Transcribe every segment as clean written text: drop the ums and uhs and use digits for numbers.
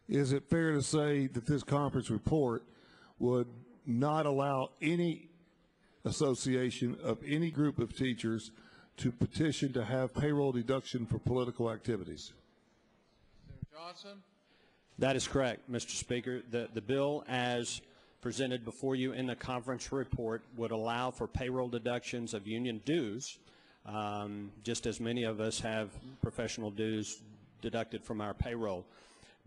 is it fair to say that this conference report would not allow any association of any group of teachers to petition to have payroll deduction for political activities? Senator Johnson? That is correct, Mr. Speaker. The bill as presented before you in the conference report would allow for payroll deductions of union dues, just as many of us have professional dues deducted from our payroll.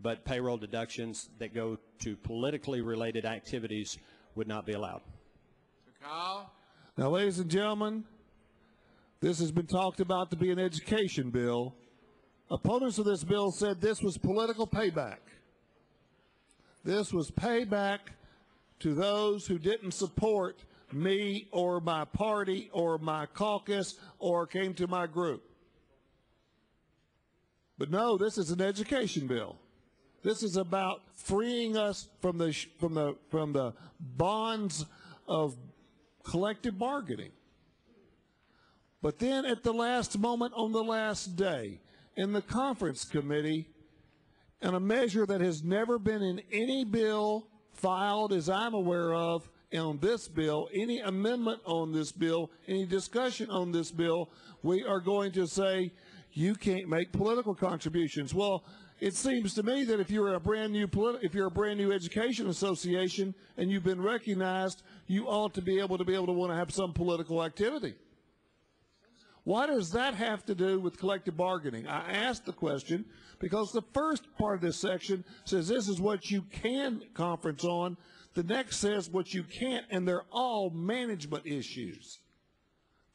But payroll deductions that go to politically related activities would not be allowed. Mr. Kyle? Now, ladies and gentlemen, this has been talked about to be an education bill. Opponents of this bill said this was political payback. This was payback to those who didn't support me or my party or my caucus or came to my group. But no, this is an education bill. This is about freeing us from the bonds of collective bargaining. But then at the last moment on the last day, in the conference committee, and a measure that has never been in any bill filed as I'm aware of on this bill, any amendment on this bill, any discussion on this bill, we are going to say you can't make political contributions. Well, it seems to me that if you're a brand new education association and you've been recognized, you ought to be able to want to have some political activity. Why does that have to do with collective bargaining? I asked the question because the first part of this section says this is what you can conference on. The next says what you can't, and they're all management issues.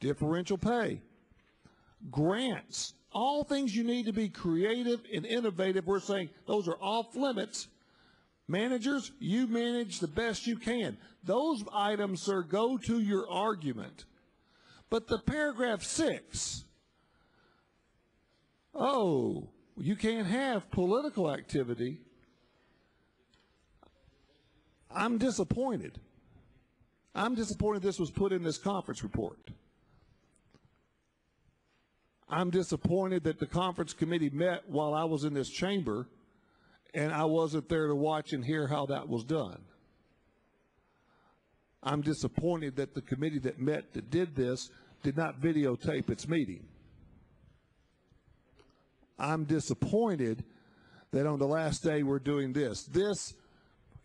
Differential pay, grants, all things you need to be creative and innovative. We're saying those are off limits. Managers, you manage the best you can. Those items, sir, go to your argument. But the paragraph 6, oh, you can't have political activity. I'm disappointed. I'm disappointed this was put in this conference report. I'm disappointed that the conference committee met while I was in this chamber and I wasn't there to watch and hear how that was done. I'm disappointed that the committee that met that did this did not videotape its meeting. I'm disappointed that on the last day we're doing this. This,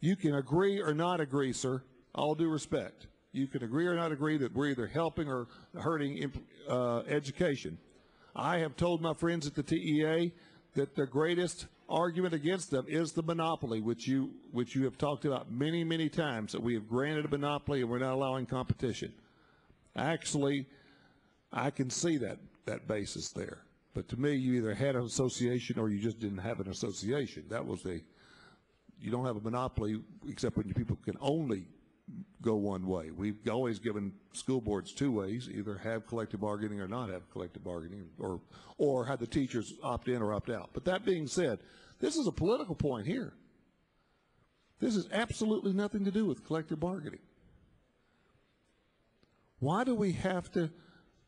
you can agree or not agree, sir, all due respect. You can agree or not agree that we're either helping or hurting education. I have told my friends at the TEA that the greatest argument against them is the monopoly, which you have talked about many, many times, that we have granted a monopoly and we're not allowing competition. Actually, I can see that basis there. But to me, you either had an association or you just didn't have an association. That was you don't have a monopoly except when people can only go one way. We've always given school boards two ways, either have collective bargaining or not have collective bargaining, or have the teachers opt in or opt out. But that being said, this is a political point here. This has absolutely nothing to do with collective bargaining. Why do we have to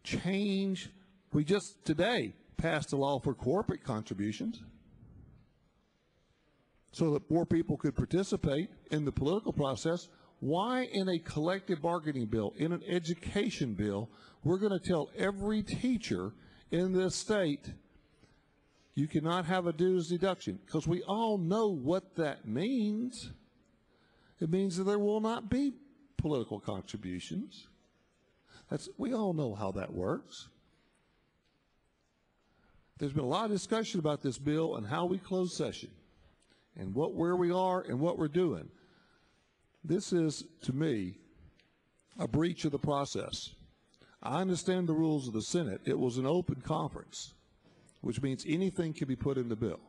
change? We just today passed a law for corporate contributions so that more people could participate in the political process. Why in a collective bargaining bill, in an education bill, we're going to tell every teacher in this state you cannot have a dues deduction? Because we all know what that means. It means that there will not be political contributions. We all know how that works. There's been a lot of discussion about this bill and how we close session and where we are and what we're doing. This is, to me, a breach of the process. I understand the rules of the Senate. It was an open conference, which means anything can be put in the bill.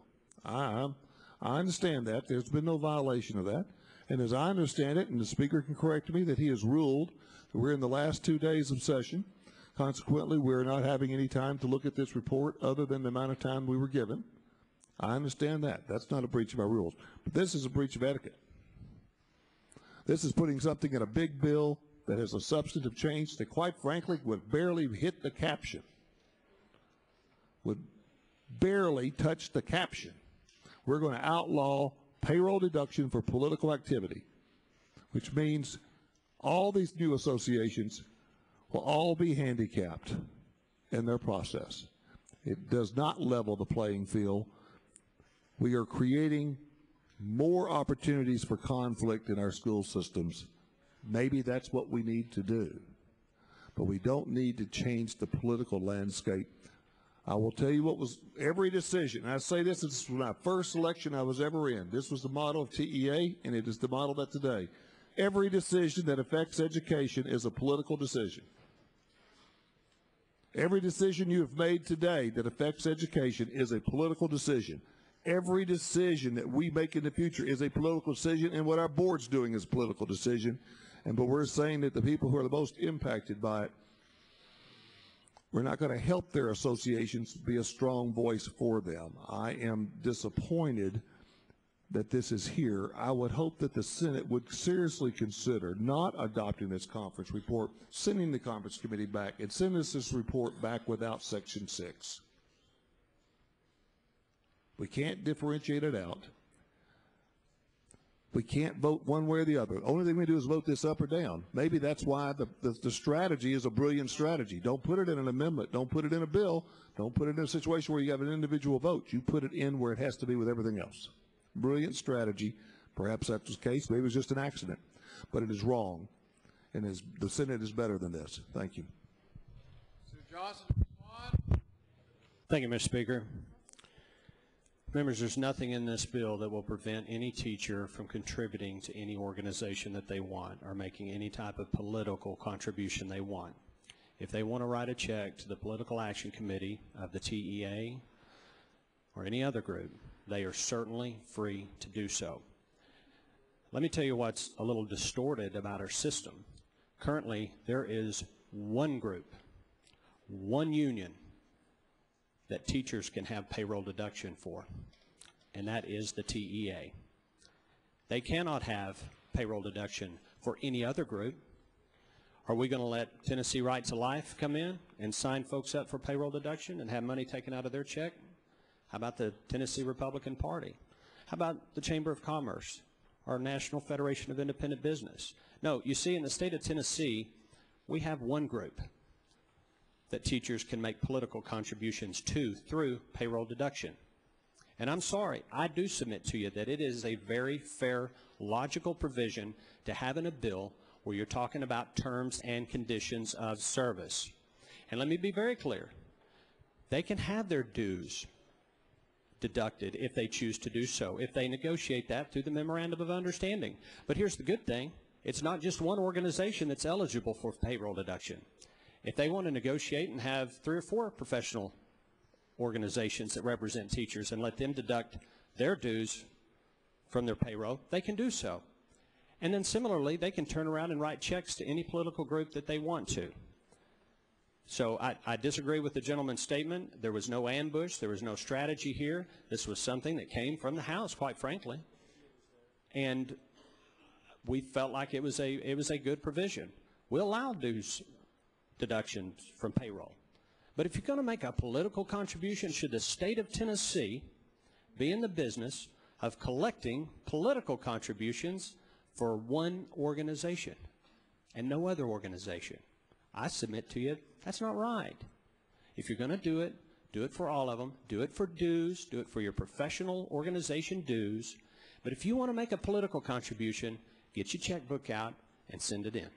I understand that. There's been no violation of that. And as I understand it, and the Speaker can correct me, that he has ruled that we're in the last 2 days of session. Consequently, we're not having any time to look at this report other than the amount of time we were given. I understand that. That's not a breach of our rules. But this is a breach of etiquette. This is putting something in a big bill that has a substantive change that, quite frankly, would barely hit the caption, would barely touch the caption. We're going to outlaw payroll deduction for political activity, which means all these new associations will all be handicapped in their process. It does not level the playing field. We are creating more opportunities for conflict in our school systems. Maybe that's what we need to do. But we don't need to change the political landscape. I will tell you what was every decision. And I say this was my first election I was ever in. This was the model of TEA, and it is the model that today. Every decision that affects education is a political decision. Every decision you have made today that affects education is a political decision. Every decision that we make in the future is a political decision, and what our board's doing is a political decision. But we're saying that the people who are the most impacted by it, we're not going to help their associations be a strong voice for them. I am disappointed that this is here. I would hope that the Senate would seriously consider not adopting this conference report, sending the conference committee back, and send us this report back without Section 6. We can't differentiate it out. We can't vote one way or the other. The only thing we do is vote this up or down. Maybe that's why the strategy is a brilliant strategy. Don't put it in an amendment. Don't put it in a bill. Don't put it in a situation where you have an individual vote. You put it in where it has to be with everything else. Brilliant strategy. Perhaps that was the case. Maybe it was just an accident. But it is wrong. And the Senate is better than this. Thank you. Senator Johnson, respond. Thank you, Mr. Speaker. Members, there's nothing in this bill that will prevent any teacher from contributing to any organization that they want or making any type of political contribution they want. If they want to write a check to the Political Action Committee of the TEA or any other group, they are certainly free to do so. Let me tell you what's a little distorted about our system. Currently, there is one group, one union that teachers can have payroll deduction for, and that is the TEA. They cannot have payroll deduction for any other group. Are we going to let Tennessee Right to Life come in and sign folks up for payroll deduction and have money taken out of their check? How about the Tennessee Republican Party? How about the Chamber of Commerce or National Federation of Independent Business? No, you see, in the state of Tennessee, we have one group that teachers can make political contributions to through payroll deduction. And I'm sorry, I do submit to you that it is a very fair, logical provision to have in a bill where you're talking about terms and conditions of service. And let me be very clear. They can have their dues deducted if they choose to do so, if they negotiate that through the Memorandum of Understanding. But here's the good thing. It's not just one organization that's eligible for payroll deduction. If they want to negotiate and have 3 or 4 professional organizations that represent teachers and let them deduct their dues from their payroll, they can do so. And then similarly, they can turn around and write checks to any political group that they want to. So I disagree with the gentleman's statement. There was no ambush. There was no strategy here. This was something that came from the House, quite frankly. And we felt like it was a good provision. We'll allow dues deductions from payroll. But if you're going to make a political contribution, should the state of Tennessee be in the business of collecting political contributions for one organization and no other organization? I submit to you, that's not right. If you're going to do it for all of them. Do it for dues. Do it for your professional organization dues. But if you want to make a political contribution, get your checkbook out and send it in.